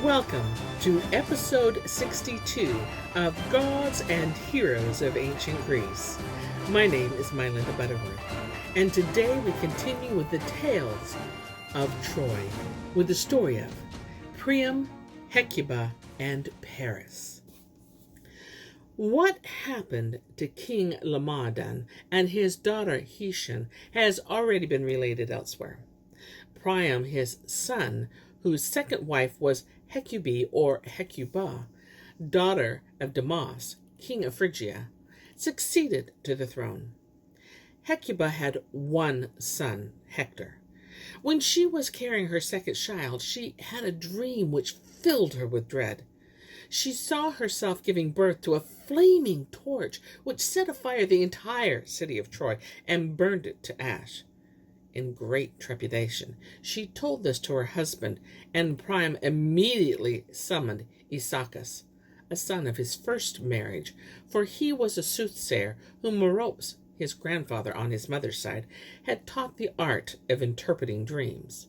Welcome to episode 62 of Gods and Heroes of Ancient Greece. My name is MyLinda Butterworth, and today we continue with the tales of Troy, with the story of Priam, Hecuba, and Paris. What happened to King Laomedon and his daughter Hesione has already been related elsewhere. Priam, his son, whose second wife was Hecuba or Hecuba, daughter of Demas, king of Phrygia, succeeded to the throne. Hecuba had one son, Hector. When she was carrying her second child, she had a dream which filled her with dread. She saw herself giving birth to a flaming torch which set afire the entire city of Troy and burned it to ash. In great trepidation, she told this to her husband, and Priam immediately summoned Isaacus, a son of his first marriage, for he was a soothsayer whom Merops, his grandfather on his mother's side, had taught the art of interpreting dreams.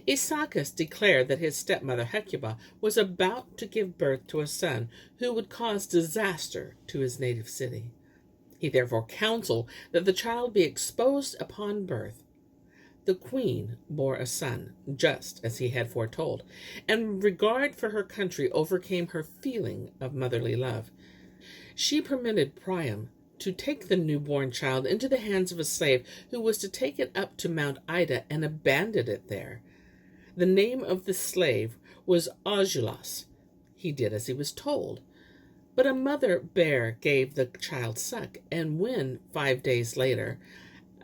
Isaacus declared that his stepmother Hecuba was about to give birth to a son who would cause disaster to his native city. He therefore counseled that the child be exposed upon birth. The queen bore a son, just as he had foretold, and regard for her country overcame her feeling of motherly love. She permitted Priam to take the newborn child into the hands of a slave who was to take it up to Mount Ida and abandon it there. The name of the slave was Augelas. He did as he was told. But a mother bear gave the child suck, and when, 5 days later,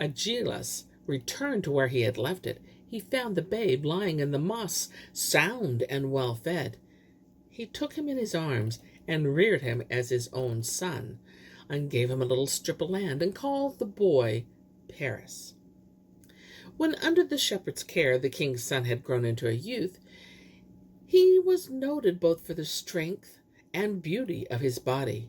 Augelas returned to where he had left it, he found the babe lying in the moss, sound and well fed. He took him in his arms and reared him as his own son, and gave him a little strip of land, and called the boy Paris. When under the shepherd's care the king's son had grown into a youth, he was noted both for the strength and beauty of his body.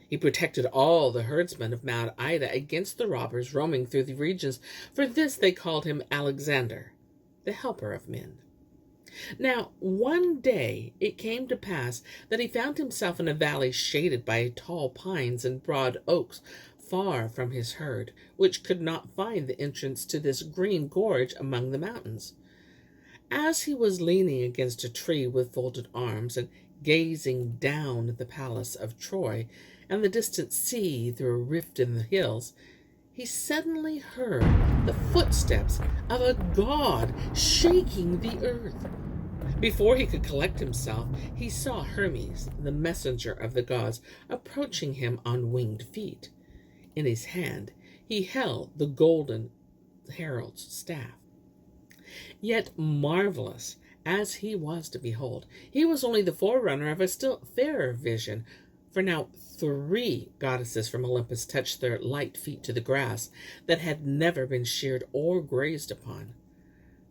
He protected all the herdsmen of Mount Ida against the robbers roaming through the regions. For this they called him Alexander, the helper of men. Now, one day it came to pass that he found himself in a valley shaded by tall pines and broad oaks, far from his herd, which could not find the entrance to this green gorge among the mountains. As he was leaning against a tree with folded arms and gazing down at the palace of Troy and the distant sea through a rift in the hills, he suddenly heard the footsteps of a god shaking the earth. Before he could collect himself, he saw Hermes, the messenger of the gods, approaching him on winged feet. In his hand he held the golden herald's staff. Yet marvelous as he was to behold, he was only the forerunner of a still fairer vision, for now 3 goddesses from Olympus touched their light feet to the grass that had never been sheared or grazed upon.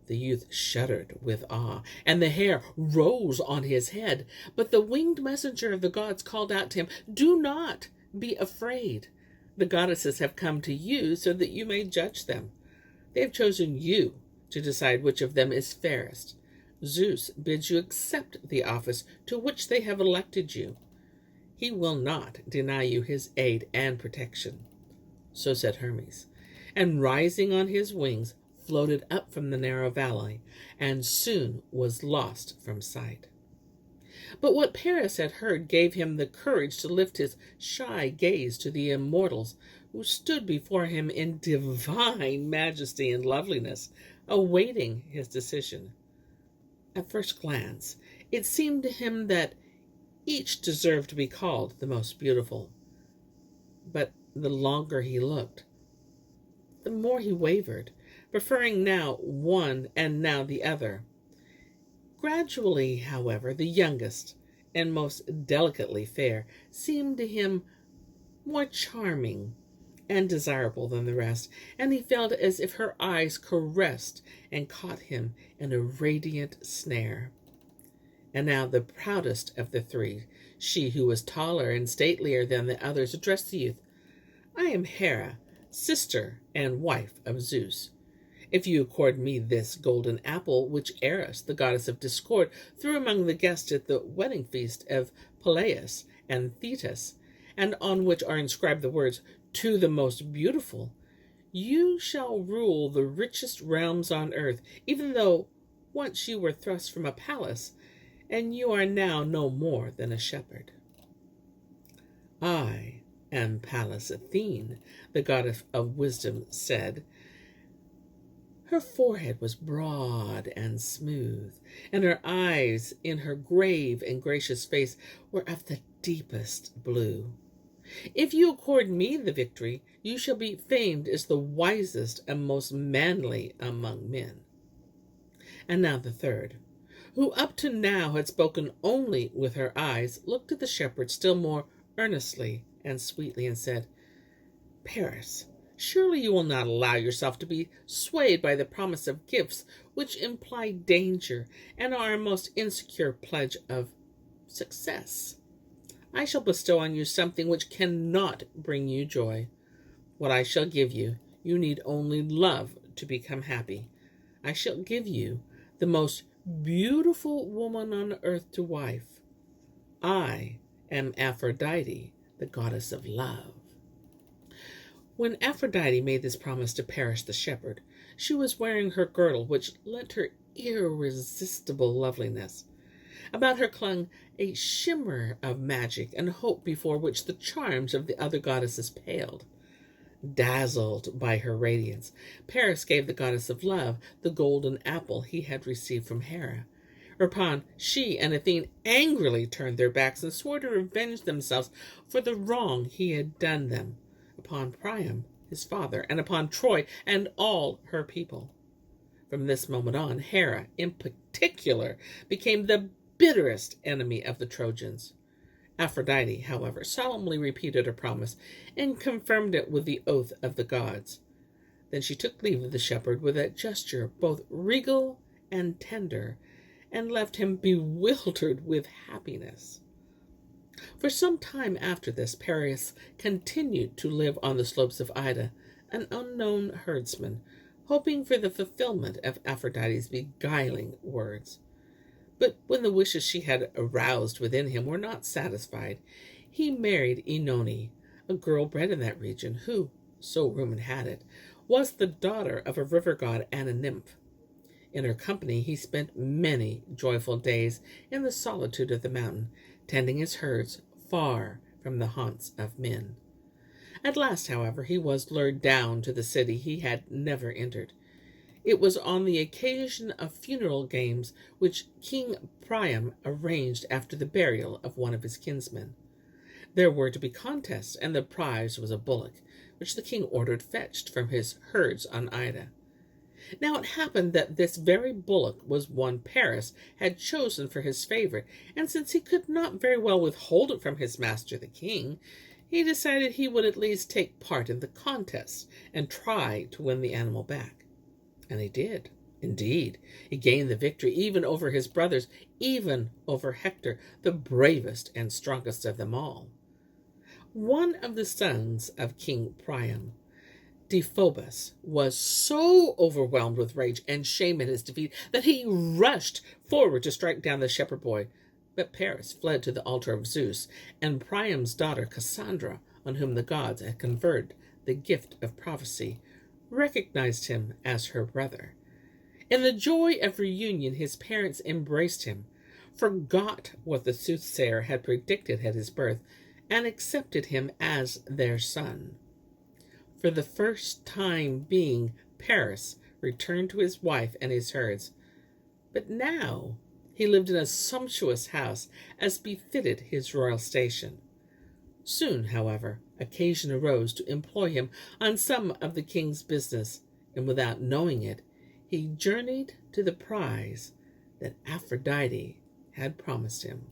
The youth shuddered with awe, and the hair rose on his head, but the winged messenger of the gods called out to him, "Do not be afraid. The goddesses have come to you so that you may judge them. They have chosen you to decide which of them is fairest. Zeus bids you accept the office to which they have elected you. He will not deny you his aid and protection." So said Hermes, and rising on his wings, floated up from the narrow valley, and soon was lost from sight. But what Paris had heard gave him the courage to lift his shy gaze to the immortals, who stood before him in divine majesty and loveliness, awaiting his decision. At first glance, it seemed to him that each deserved to be called the most beautiful. But the longer he looked, the more he wavered, preferring now one and now the other. Gradually, however, the youngest and most delicately fair seemed to him more charming and desirable than the rest, and he felt as if her eyes caressed and caught him in a radiant snare. And now the proudest of the 3, she who was taller and statelier than the others, addressed the youth. "I am Hera, sister and wife of Zeus. If you accord me this golden apple, which Eris, the goddess of discord, threw among the guests at the wedding feast of Peleus and Thetis, and on which are inscribed the words, 'To the most beautiful,' you shall rule the richest realms on earth, even though once you were thrust from a palace, and you are now no more than a shepherd." "I am Pallas Athene," the goddess of wisdom said. Her forehead was broad and smooth, and her eyes in her grave and gracious face were of the deepest blue. "If you accord me the victory, you shall be famed as the wisest and most manly among men." And now the third, who up to now had spoken only with her eyes, looked at the shepherd still more earnestly and sweetly, and said, "Paris, surely you will not allow yourself to be swayed by the promise of gifts which imply danger and are a most insecure pledge of success. I shall bestow on you something which cannot bring you joy. What I shall give you, you need only love to become happy. I shall give you the most beautiful woman on earth to wife. I am Aphrodite, the goddess of love." When Aphrodite made this promise to Paris the shepherd, she was wearing her girdle, which lent her irresistible loveliness. About her clung a shimmer of magic and hope before which the charms of the other goddesses paled. Dazzled by her radiance, Paris gave the goddess of love the golden apple he had received from Hera. Whereupon she and Athene angrily turned their backs and swore to revenge themselves for the wrong he had done them, upon Priam, his father, and upon Troy and all her people. From this moment on, Hera, in particular, became the bitterest enemy of the Trojans. Aphrodite, however, solemnly repeated her promise and confirmed it with the oath of the gods. Then she took leave of the shepherd with a gesture both regal and tender, and left him bewildered with happiness. For some time after this, Paris continued to live on the slopes of Ida, an unknown herdsman, hoping for the fulfillment of Aphrodite's beguiling words. But when the wishes she had aroused within him were not satisfied, he married Oenone, a girl bred in that region, who, so rumor had it, was the daughter of a river god and a nymph. In her company he spent many joyful days in the solitude of the mountain, tending his herds far from the haunts of men. At last, however, he was lured down to the city he had never entered. It was on the occasion of funeral games which King Priam arranged after the burial of one of his kinsmen. There were to be contests, and the prize was a bullock, which the king ordered fetched from his herds on Ida. Now it happened that this very bullock was one Paris had chosen for his favorite, and since he could not very well withhold it from his master the king, he decided he would at least take part in the contest and try to win the animal back. And he did. Indeed, he gained the victory even over his brothers, even over Hector, the bravest and strongest of them all. One of the sons of King Priam, Deiphobus, was so overwhelmed with rage and shame at his defeat that he rushed forward to strike down the shepherd boy. But Paris fled to the altar of Zeus, and Priam's daughter Cassandra, on whom the gods had conferred the gift of prophecy, recognized him as her brother. In the joy of reunion, his parents embraced him, forgot what the soothsayer had predicted at his birth, and accepted him as their son. For the first time being, Paris returned to his wife and his herds. But now he lived in a sumptuous house, as befitted his royal station. Soon, however, occasion arose to employ him on some of the king's business, and without knowing it, he journeyed to the prize that Aphrodite had promised him.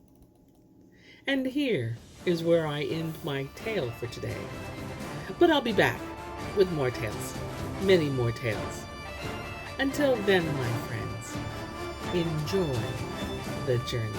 And here is where I end my tale for today. But I'll be back with more tales, many more tales. Until then, my friends, enjoy the journey.